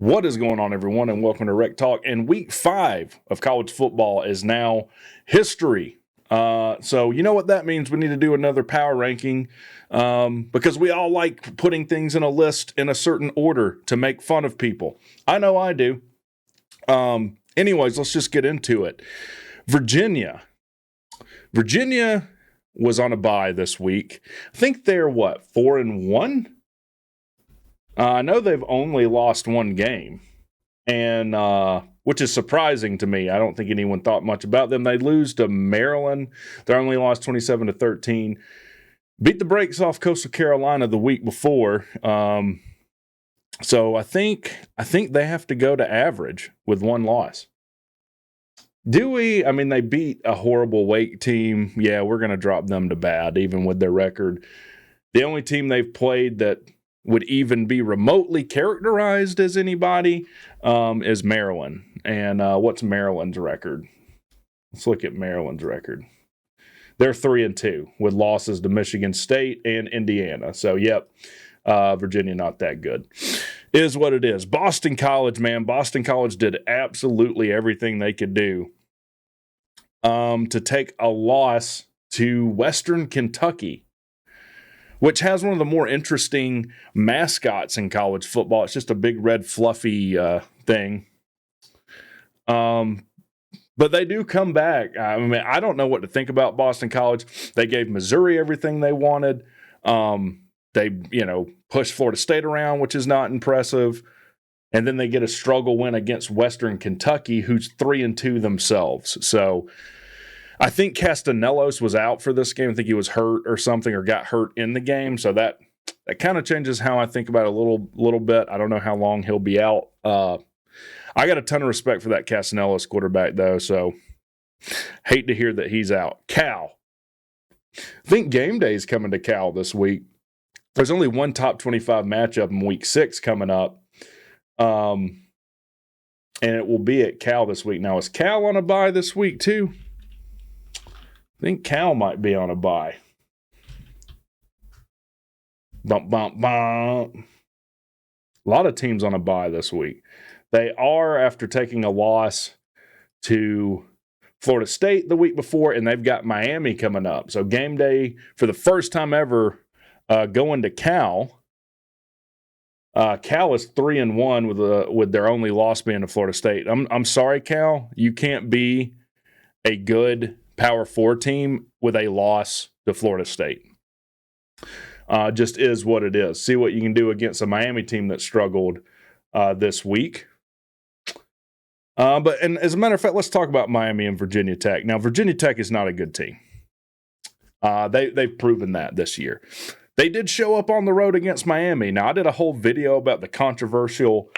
What is going on, everyone, and welcome to RecTalk. And week 5 of college football is now history. So you know what that means. We need to do another power ranking because we all like putting things in a list in a certain order to make fun of people. I know I do. Anyways, let's just get into it. Virginia was on a bye this week. I think they're 4-1? I know they've only lost one game, and which is surprising to me. I don't think anyone thought much about them. They lose to Maryland. They only lost 27-13. Beat the brakes off Coastal Carolina the week before. So I think they have to go to average with one loss. Do we? I mean, they beat a horrible Wake team. Yeah, we're going to drop them to bad, even with their record. The only team they've played that would even be remotely characterized as anybody is Maryland. And what's Maryland's record? Let's look at Maryland's record. They're 3-2 with losses to Michigan State and Indiana. So, yep, Virginia not that good. Is what it is. Boston College, man. Boston College did absolutely everything they could do to take a loss to Western Kentucky, which has one of the more interesting mascots in college football. It's just a big red fluffy thing. But they do come back. I mean, I don't know what to think about Boston College. They gave Missouri everything they wanted. They, pushed Florida State around, which is not impressive. And then they get a struggle win against Western Kentucky, who's 3-2 themselves. So I think Castellanos was out for this game. I think he was hurt or something, or got hurt in the game. So that kind of changes how I think about it a little bit. I don't know how long he'll be out. I got a ton of respect for that Castellanos quarterback, though. So hate to hear that he's out. Cal. I think game day is coming to Cal this week. There's only one top 25 matchup in week 6 coming up. And it will be at Cal this week. Now, is Cal on a bye this week too? I think Cal might be on a bye. Bump, bump, bump. A lot of teams on a bye this week. They are after taking a loss to Florida State the week before, and they've got Miami coming up. So game day for the first time ever going to Cal. Cal is 3-1 with their only loss being to Florida State. I'm sorry, Cal. You can't be a good Power 4 team with a loss to Florida State. Just is what it is. See what you can do against a Miami team that struggled this week. And as a matter of fact, let's talk about Miami and Virginia Tech. Now, Virginia Tech is not a good team. They've proven that this year. They did show up on the road against Miami. Now, I did a whole video about the controversial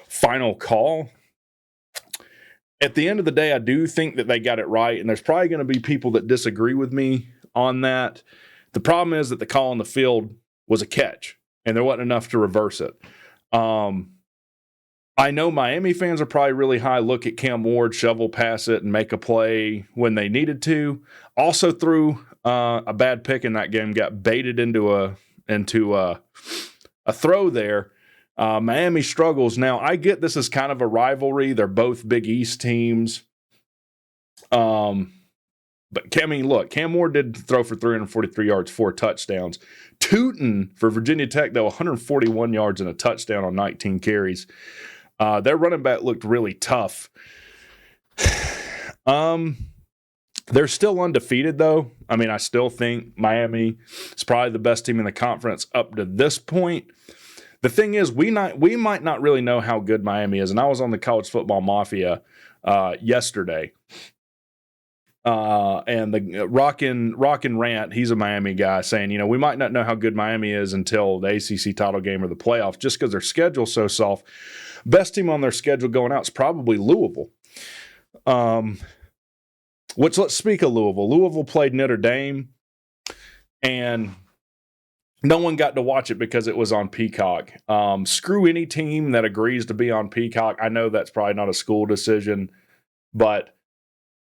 final call. At the end of the day, I do think that they got it right, and there's probably going to be people that disagree with me on that. The problem is that the call on the field was a catch, and there wasn't enough to reverse it. I know Miami fans are probably really high. Look at Cam Ward shovel pass it and make a play when they needed to. Also threw a bad pick in that game, got baited into a throw there. Miami struggles. Now, I get this is kind of a rivalry. They're both Big East teams. But, look, Cam Ward did throw for 343 yards, 4 touchdowns. Tootin for Virginia Tech, though, 141 yards and a touchdown on 19 carries. Their running back looked really tough. They're still undefeated, though. I mean, I still think Miami is probably the best team in the conference up to this point. The thing is, we might not really know how good Miami is. And I was on the College Football Mafia yesterday. And the Rockin' Rant, he's a Miami guy, saying, we might not know how good Miami is until the ACC title game or the playoffs, just because their schedule's so soft. Best team on their schedule going out is probably Louisville. Which, let's speak of Louisville. Louisville played Notre Dame, and no one got to watch it because it was on Peacock. Screw any team that agrees to be on Peacock. I know that's probably not a school decision, but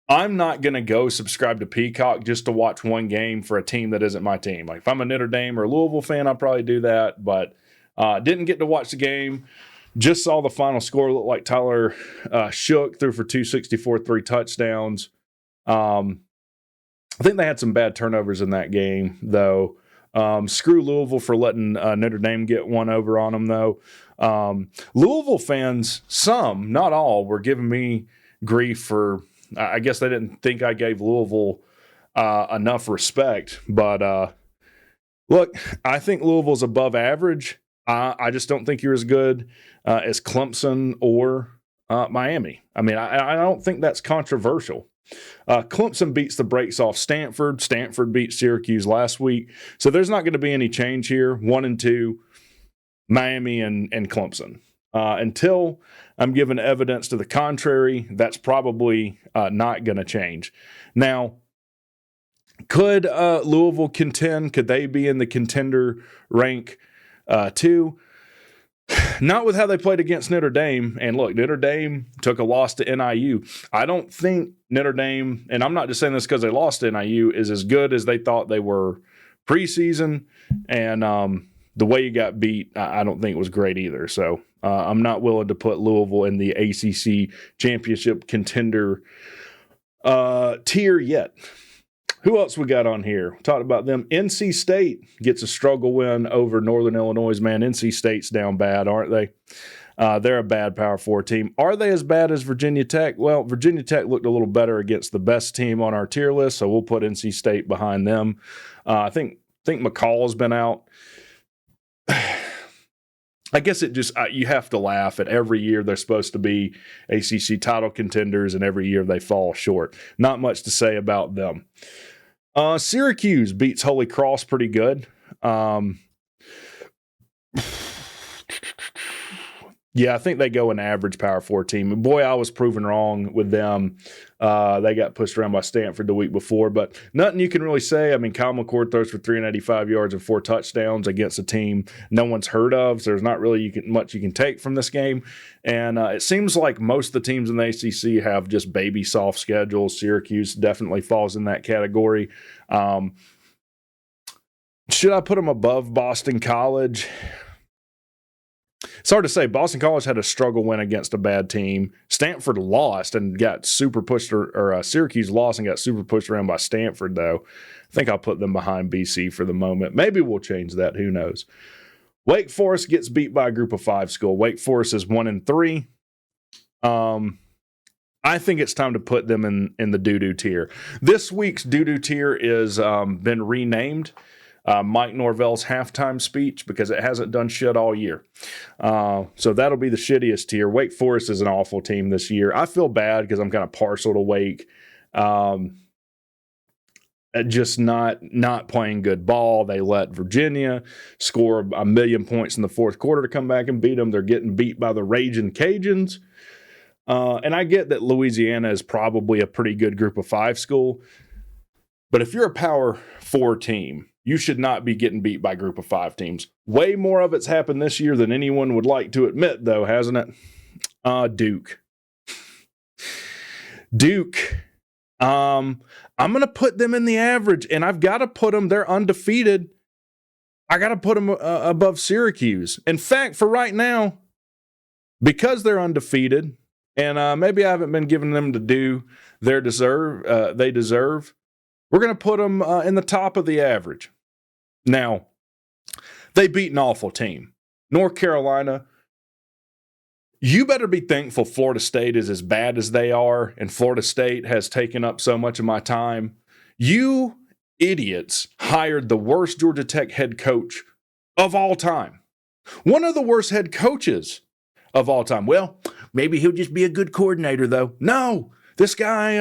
I'm not going to go subscribe to Peacock just to watch one game for a team that isn't my team. Like, if I'm a Notre Dame or Louisville fan, I'll probably do that, but didn't get to watch the game. Just saw the final score. Looked like Tyler Shook threw for 264, 3 touchdowns. I think they had some bad turnovers in that game, though. Screw Louisville for letting Notre Dame get one over on them, though. Louisville fans, some, not all, were giving me grief for, I guess they didn't think I gave Louisville enough respect. But look, I think Louisville's above average. I just don't think you're as good as Clemson or Miami. I mean, I don't think that's controversial. Clemson beats the brakes off Stanford. Stanford beat Syracuse last week. So there's not going to be any change here. 1 and 2, Miami and Clemson. Until I'm given evidence to the contrary, that's probably not going to change. Now, could Louisville contend? Could they be in the contender rank 2? Not with how they played against Notre Dame. And look, Notre Dame took a loss to NIU. I don't think Notre Dame, and I'm not just saying this because they lost to NIU, is as good as they thought they were preseason. And the way you got beat, I don't think it was great either. So I'm not willing to put Louisville in the ACC championship contender tier yet. Who else we got on here? We talked about them. NC State gets a struggle win over Northern Illinois. Man, NC State's down bad, aren't they? They're a bad Power 4 team. Are they as bad as Virginia Tech? Well, Virginia Tech looked a little better against the best team on our tier list, so we'll put NC State behind them. I think McCall's been out. I guess it just you have to laugh at every year they're supposed to be ACC title contenders, and every year they fall short. Not much to say about them. Syracuse beats Holy Cross pretty good. Yeah, I think they go an average Power 4 team. Boy, I was proven wrong with them. They got pushed around by Stanford the week before, but nothing you can really say. I mean, Kyle McCord throws for 385 yards and 4 touchdowns against a team no one's heard of, so there's not really much you can take from this game. And it seems like most of the teams in the ACC have just baby soft schedules. Syracuse definitely falls in that category. Should I put them above Boston College? It's hard to say. Boston College had a struggle win against a bad team. Stanford lost and got super pushed, or Syracuse lost and got super pushed around by Stanford, though. I think I'll put them behind BC for the moment. Maybe we'll change that. Who knows? Wake Forest gets beat by a group of 5 school. Wake Forest is 1 and 3. I think it's time to put them in the doo-doo tier. This week's doo-doo tier is been renamed Mike Norvell's halftime speech because it hasn't done shit all year. So that'll be the shittiest tier. Wake Forest is an awful team this year. I feel bad because I'm kind of partial to Wake. Just not playing good ball. They let Virginia score 1 million points in the fourth quarter to come back and beat them. They're getting beat by the Ragin' Cajuns. And I get that Louisiana is probably a pretty good group of 5 school. But if you're a Power 4 team, you should not be getting beat by group of 5 teams. Way more of it's happened this year than anyone would like to admit, though, hasn't it? Duke. I'm going to put them in the average, and I've got to put them, they're undefeated. I got to put them above Syracuse. In fact, for right now, because they're undefeated, and maybe I haven't been giving them to do they deserve, we're going to put them in the top of the average. Now, they beat an awful team. North Carolina, you better be thankful Florida State is as bad as they are, and Florida State has taken up so much of my time. You idiots hired the worst Georgia Tech head coach of all time. One of the worst head coaches of all time. Well, maybe he'll just be a good coordinator, though. No, this guy,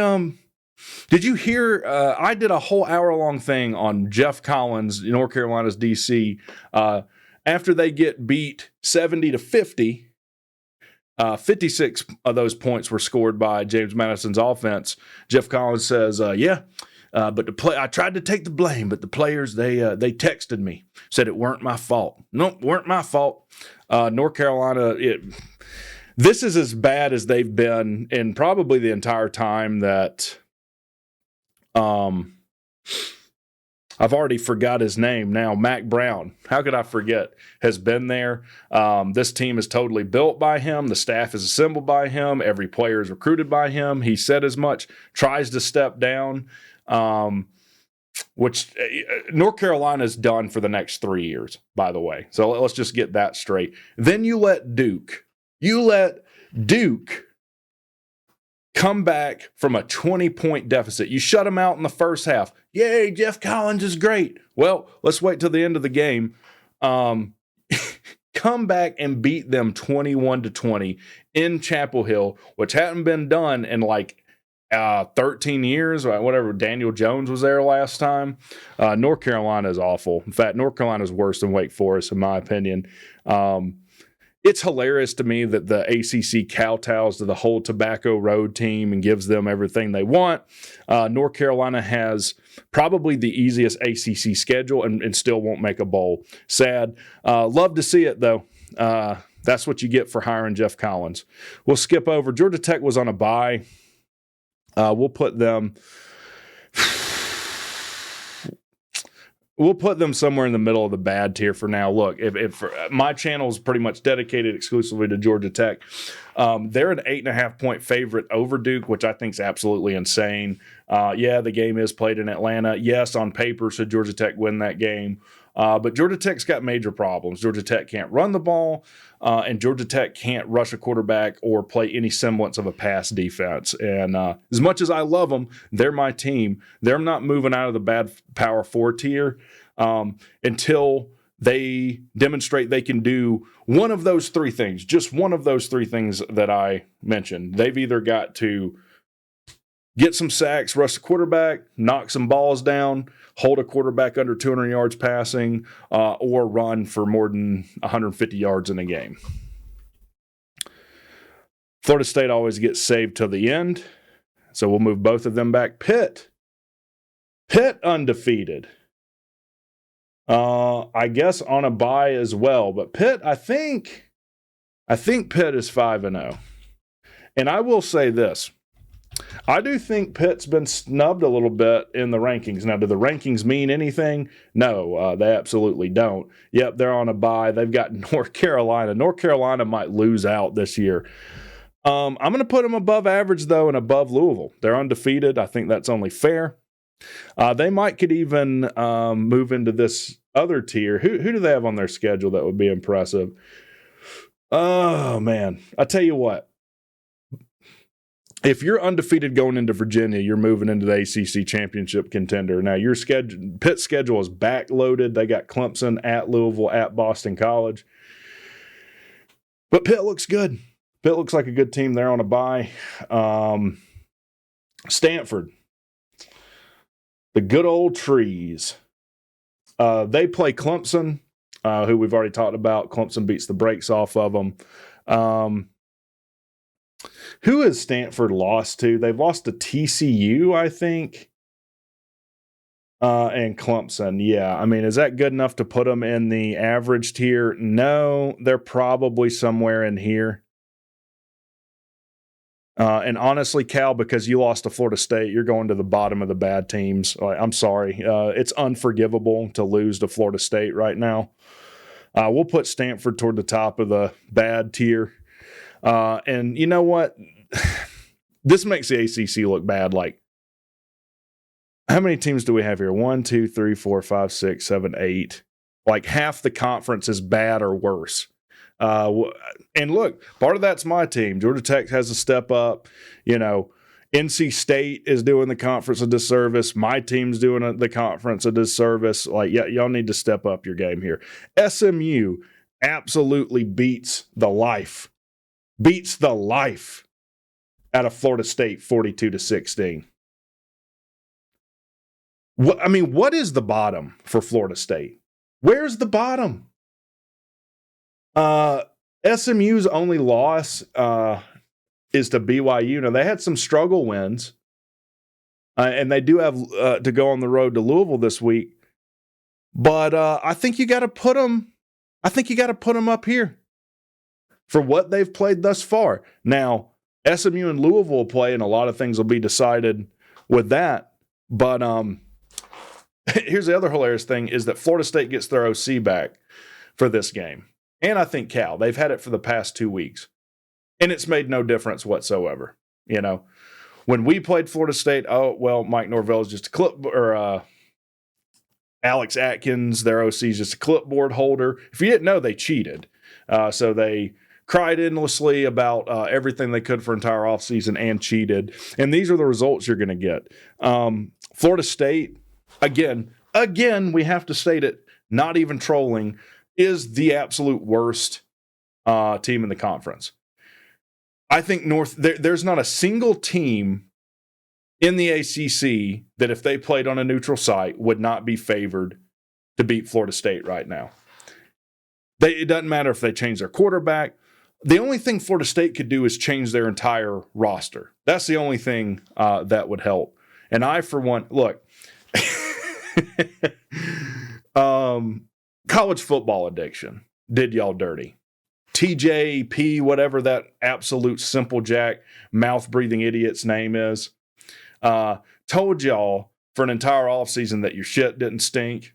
did you hear? I did a whole hour-long thing on Jeff Collins, North Carolina's DC. After they get beat 70-50, 56 of those points were scored by James Madison's offense. Jeff Collins says, but I tried to take the blame, but the players, they texted me, said it weren't my fault. Nope, weren't my fault. North Carolina, this is as bad as they've been in probably the entire time that I've already forgot his name now. Mac Brown. How could I forget? Has been there. This team is totally built by him. The staff is assembled by him. Every player is recruited by him. He said as much. Tries to step down, which North Carolina is done for the next 3 years, by the way. So let's just get that straight. Then you let Duke come back from a 20-point deficit. You shut them out in the first half. Yay, Jeff Collins is great. Well, let's wait till the end of the game. Come back and beat them 21-20 in Chapel Hill, which hadn't been done in like 13 years, or whatever. Daniel Jones was there last time. North Carolina is awful. In fact, North Carolina is worse than Wake Forest, in my opinion. It's hilarious to me that the ACC kowtows to the whole Tobacco Road team and gives them everything they want. North Carolina has probably the easiest ACC schedule and still won't make a bowl. Sad. Love to see it, though. That's what you get for hiring Jeff Collins. We'll skip over. Georgia Tech was on a bye. We'll put them somewhere in the middle of the bad tier for now. Look, if my channel is pretty much dedicated exclusively to Georgia Tech, they're an 8.5-point favorite over Duke, which I think is absolutely insane. Yeah, the game is played in Atlanta. Yes, on paper, should Georgia Tech win that game? But Georgia Tech's got major problems. Georgia Tech can't run the ball, and Georgia Tech can't rush a quarterback or play any semblance of a pass defense. And as much as I love them, they're my team. They're not moving out of the bad Power 4 tier until they demonstrate they can do one of those three things, just one of those three things that I mentioned. They've either got to get some sacks, rush the quarterback, knock some balls down, hold a quarterback under 200 yards passing, or run for more than 150 yards in a game. Florida State always gets saved till the end, so we'll move both of them back. Pitt undefeated. I guess on a bye as well, but Pitt, I think Pitt is 5-0. And I will say this. I do think Pitt's been snubbed a little bit in the rankings. Now, do the rankings mean anything? No, they absolutely don't. Yep, they're on a bye. They've got North Carolina. North Carolina might lose out this year. I'm going to put them above average, though, and above Louisville. They're undefeated. I think that's only fair. They could even move into this other tier. Who do they have on their schedule that would be impressive? Oh, man. I tell you what. If you're undefeated going into Virginia, you're moving into the ACC championship contender. Now, Pitt's schedule is backloaded. They got Clemson at Louisville at Boston College. But Pitt looks good. Pitt looks like a good team. They're on a bye. Stanford. The good old trees. They play Clemson, who we've already talked about. Clemson beats the brakes off of them. Who has Stanford lost to? They've lost to TCU, I think, and Clemson. Yeah, I mean, is that good enough to put them in the average tier? No, they're probably somewhere in here. And honestly, Cal, because you lost to Florida State, you're going to the bottom of the bad teams. I'm sorry. It's unforgivable to lose to Florida State right now. We'll put Stanford toward the top of the bad tier. And you know what? This makes the ACC look bad. Like, how many teams do we have here? 1, 2, 3, 4, 5, 6, 7, 8. Like, half the conference is bad or worse. And look, part of that's my team. Georgia Tech has to step up. You know, NC State is doing the conference a disservice. My team's doing the conference a disservice. Like, yeah, y'all need to step up your game here. SMU absolutely beats the life out of Florida State 42-16. What is the bottom for Florida State? Where's the bottom? SMU's only loss is to BYU. Now, they had some struggle wins, and they do have to go on the road to Louisville this week. But I think you got to put them. I think you got to put them up here for what they've played thus far. Now, SMU and Louisville will play, and a lot of things will be decided with that. But here's the other hilarious thing is that Florida State gets their OC back for this game. And I think Cal. They've had it for the past 2 weeks. And it's made no difference whatsoever. You know, when we played Florida State, Mike Norvell is just a Alex Atkins, their OC, is just a clipboard holder. If you didn't know, they cheated. So they cried endlessly about everything they could for entire offseason and cheated. And these are the results you're going to get. Florida State, again, we have to state it, not even trolling, is the absolute worst team in the conference. I think there's not a single team in the ACC that if they played on a neutral site would not be favored to beat Florida State right now. It doesn't matter if they change their quarterback. The only thing Florida State could do is change their entire roster. That's the only thing that would help. And I, for one, look, college football addiction did y'all dirty. TJP, whatever that absolute simple jack mouth-breathing idiot's name is, told y'all for an entire offseason that your shit didn't stink.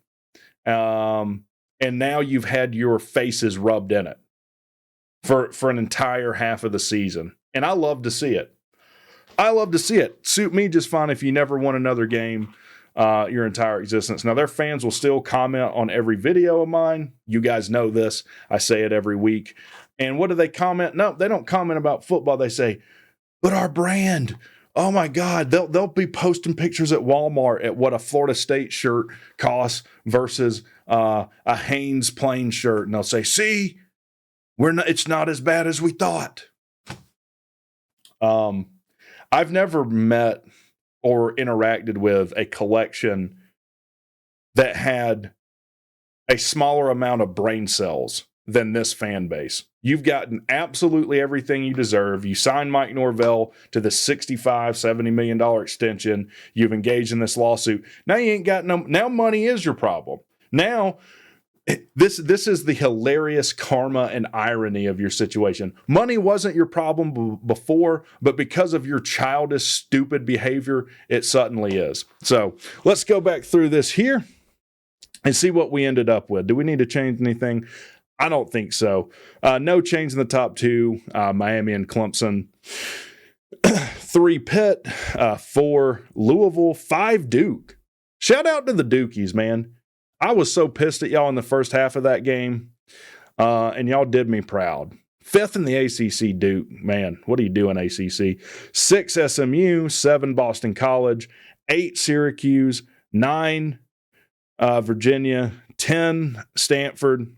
And now you've had your faces rubbed in it for an entire half of the season. And I love to see it. Suit me just fine if you never won another game your entire existence. Now, their fans will still comment on every video of mine. You guys know this. I say it every week. And what do they comment? No, they don't comment about football. They say, but our brand. Oh, my God. They'll be posting pictures at Walmart at what a Florida State shirt costs versus a Hanes plain shirt. And they'll say, see, it's not as bad as we thought. I've never met or interacted with a collection that had a smaller amount of brain cells than this fan base. You've gotten absolutely everything you deserve. You signed Mike Norvell to the $65, $70 million extension. You've engaged in this lawsuit. Now you ain't got now money is your problem. Now, this is the hilarious karma and irony of your situation. Money wasn't your problem before, but because of your childish, stupid behavior, it suddenly is. So let's go back through this here and see what we ended up with. Do we need to change anything? I don't think so. No change in the top two, Miami and Clemson. 3 Pitt, 4 Louisville, 5 Duke. Shout out to the Dukies, man. I was so pissed at y'all in the first half of that game, and y'all did me proud. 5th in the ACC, Duke. Man, what are you doing, ACC? 6 SMU, 7 Boston College, 8 Syracuse, 9 Virginia, 10 Stanford,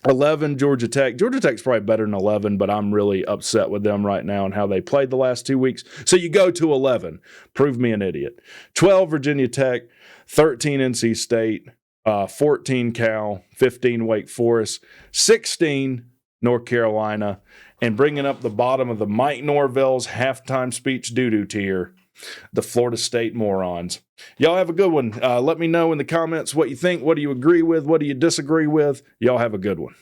11 Georgia Tech. Georgia Tech's probably better than 11, but I'm really upset with them right now and how they played the last 2 weeks. So you go to 11. Prove me an idiot. 12 Virginia Tech, 13 NC State, 14 Cal, 15 Wake Forest, 16 North Carolina, and bringing up the bottom of the Mike Norvell's halftime speech doo-doo tier, the Florida State morons. Y'all have a good one. Let me know in the comments what you think. What do you agree with? What do you disagree with? Y'all have a good one.